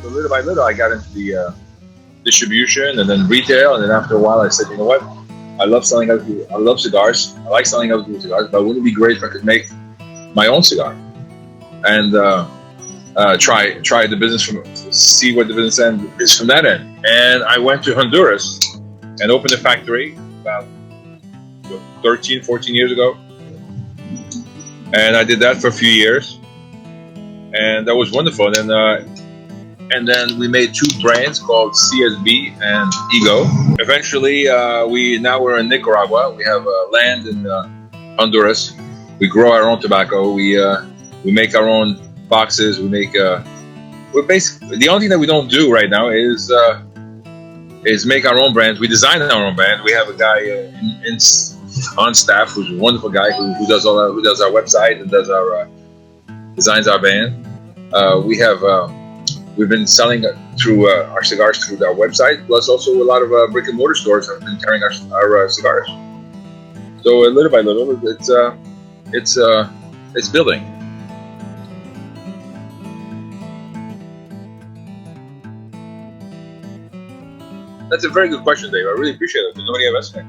So little by little, I got into the distribution and then retail, and then after a while, I said, you know what? I love selling other people. I love cigars. I like selling other people's cigars, but wouldn't it be great if I could make my own cigar and try the business see what the business end is from that end. And I went to Honduras and opened a factory about 13, 14 years ago. And I did that for a few years, and that was wonderful. And then we made two brands called CSB and Ego. Eventually, we're in Nicaragua. We have land in Honduras. We grow our own tobacco. We make our own boxes. We're basically the only thing that we don't do right now is make our own brands. We design our own brand. We have a guy on staff who's a wonderful guy who does our website and designs our band. We've been selling through our cigars through our website, plus also a lot of brick and mortar stores have been carrying our cigars. So little by little, it's building. That's a very good question, Dave. I really appreciate it. Nobody ever asked me.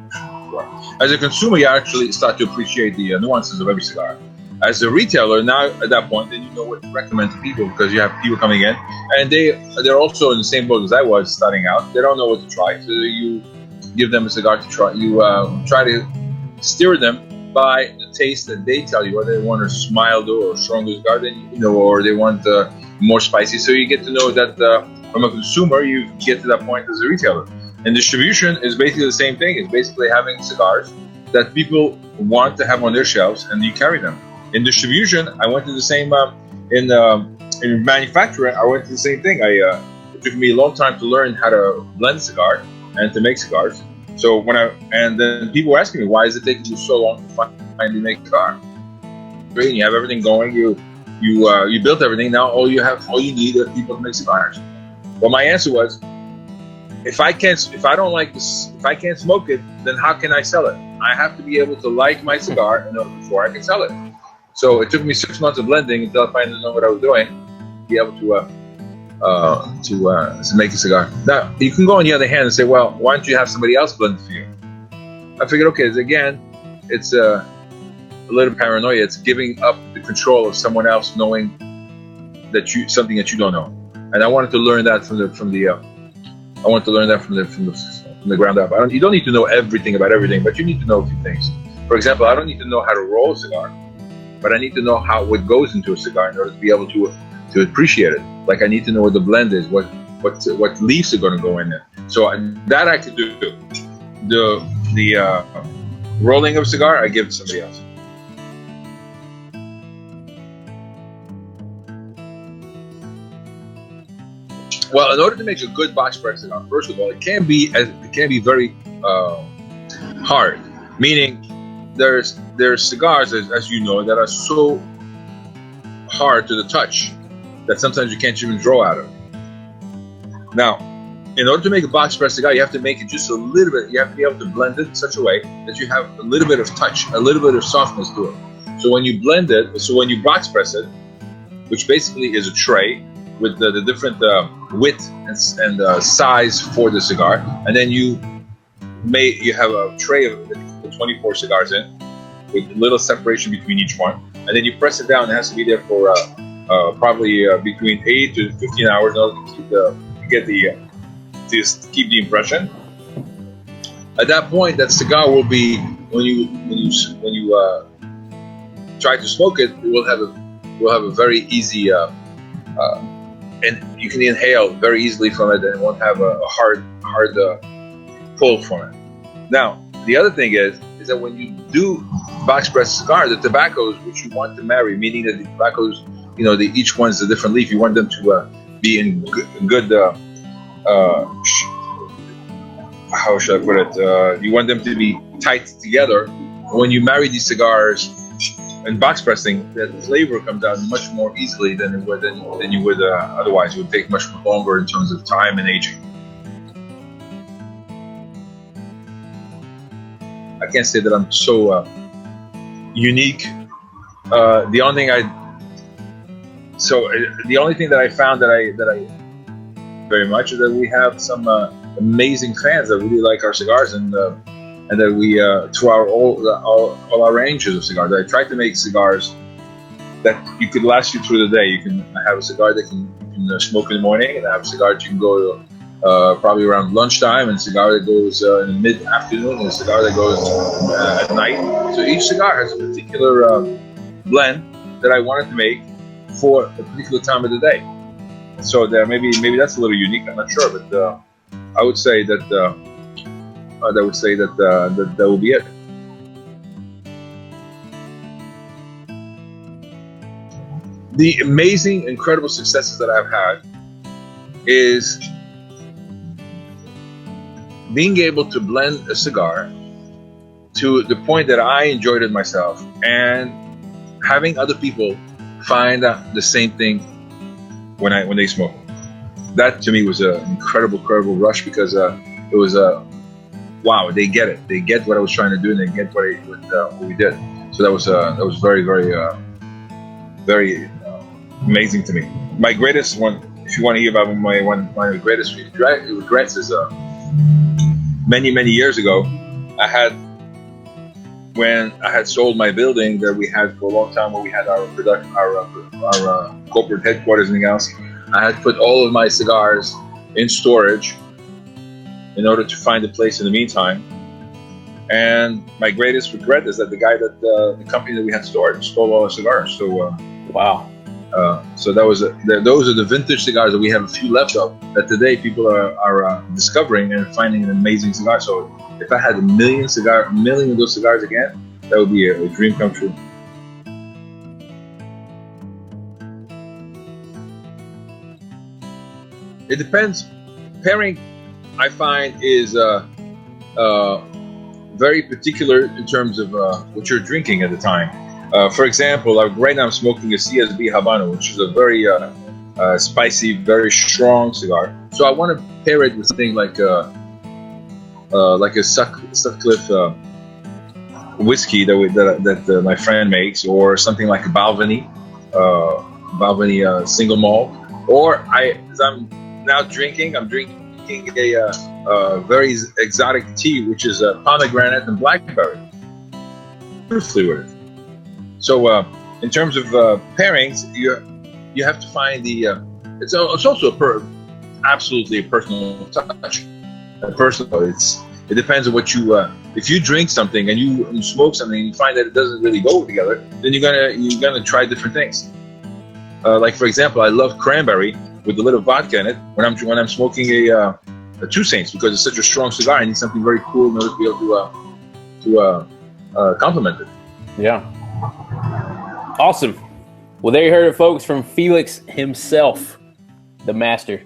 As a consumer, you actually start to appreciate the nuances of every cigar. As a retailer, now at that point, then you know what to recommend to people because you have people coming in, and they're also in the same boat as I was starting out. They don't know what to try, so you give them a cigar to try. You try to steer them by the taste that they tell you, whether they want a milder or stronger cigar than or they want more spicy. So you get to know that from a consumer, you get to that point as a retailer. And distribution is basically the same thing. It's basically having cigars that people want to have on their shelves, and you carry them. In distribution, I went to the same. In manufacturing, I went to the same thing. It took me a long time to learn how to blend cigar and to make cigars. So then people were asking me, why is it taking you so long to finally make a cigar? Great, you have everything going. You built everything. Now all you need are people to make cigars. Well, my answer was, if I can't smoke it, then how can I sell it? I have to be able to like my cigar before I can sell it. So it took me 6 months of blending until I finally know what I was doing, to be able to make a cigar. Now you can go on the other hand and say, well, why don't you have somebody else blend it for you? I figured, okay, again, it's a little paranoia. It's giving up the control of someone else knowing something that you don't know. And I wanted to learn that from the ground up. You don't need to know everything about everything, but you need to know a few things. For example, I don't need to know how to roll a cigar, but I need to know what goes into a cigar in order to be able to appreciate it. Like I need to know what the blend is, what leaves are going to go in there. So that I could do. The rolling of a cigar, I give to somebody else. Well, in order to make a good box press cigar, first of all, it can be very hard. Meaning, there's cigars, as you know, that are so hard to the touch that sometimes you can't even draw out of. Now, in order to make a box press cigar, you have to make it just a little bit. You have to be able to blend it in such a way that you have a little bit of touch, a little bit of softness to it. So when you blend it, when you box press it, which basically is a tray with the different width and size for the cigar, and then you have a tray of 24 cigars in, with a little separation between each one, and then you press it down. It has to be there for probably between 8 to 15 hours in order to keep the impression. At that point, that cigar will be when you try to smoke it, it will have a very easy and you can inhale very easily from it, and it won't have a hard pull from it. Now, the other thing is that when you do box press cigar, the tobaccos which you want to marry, meaning that the tobaccos, each one's a different leaf. You want them to be in good. How should I put it? You want them to be tight together. When you marry these cigars in box pressing, the flavor comes out much more easily than you would otherwise. It would take much longer in terms of time and aging. I can't say that I'm so unique. The only thing that I found that very much is that we have some amazing fans that really like our cigars, and that we through all our ranges of cigars. I try to make cigars that you could last you through the day. You can have a cigar that you can smoke in the morning, and have a cigar that you can go probably around lunchtime, and a cigar that goes in the mid-afternoon, and a cigar that goes at night. So each cigar has a particular blend that I wanted to make for a particular time of the day. So there, maybe that's a little unique. I'm not sure, but I would say that that will be it. The amazing, incredible successes that I've had is being able to blend a cigar to the point that I enjoyed it myself, and having other people find out the same thing when they smoke. That to me was an incredible rush, because it was wow, they get it. They get what I was trying to do, and they get what we did. So that was very amazing to me. My greatest one, if you want to hear about my greatest regrets, is many years ago. When I had sold my building that we had for a long time, where we had our corporate headquarters and everything else, I had put all of my cigars in storage in order to find a place in the meantime. And my greatest regret is that the guy that the company that we had stored stole all our cigars. So wow. So those are the vintage cigars that we have a few left of, that today people are discovering and finding an amazing cigar. So if I had a million of those cigars again, that would be a dream come true. It depends. Pairing, I find, is very particular in terms of what you're drinking at the time. For example, right now I'm smoking a CSB Habano, which is a very spicy, very strong cigar. So I want to pair it with something like a Sutcliffe whiskey that my friend makes, or something like a Balvenie single malt. Or as I'm now drinking, I'm drinking a very exotic tea, which is pomegranate and blackberry. Beautifully with it. So in terms of pairings, you have to find the. It's also absolutely a personal touch. It depends on what you. If you drink something and you smoke something and you find that it doesn't really go together, then you're gonna try different things. Like for example, I love cranberry with a little vodka in it when I'm smoking a Two Saints, because it's such a strong cigar. I need something very cool in order to be able to complement it. Yeah. Awesome. Well, there you heard it, folks, from Felix himself, the master.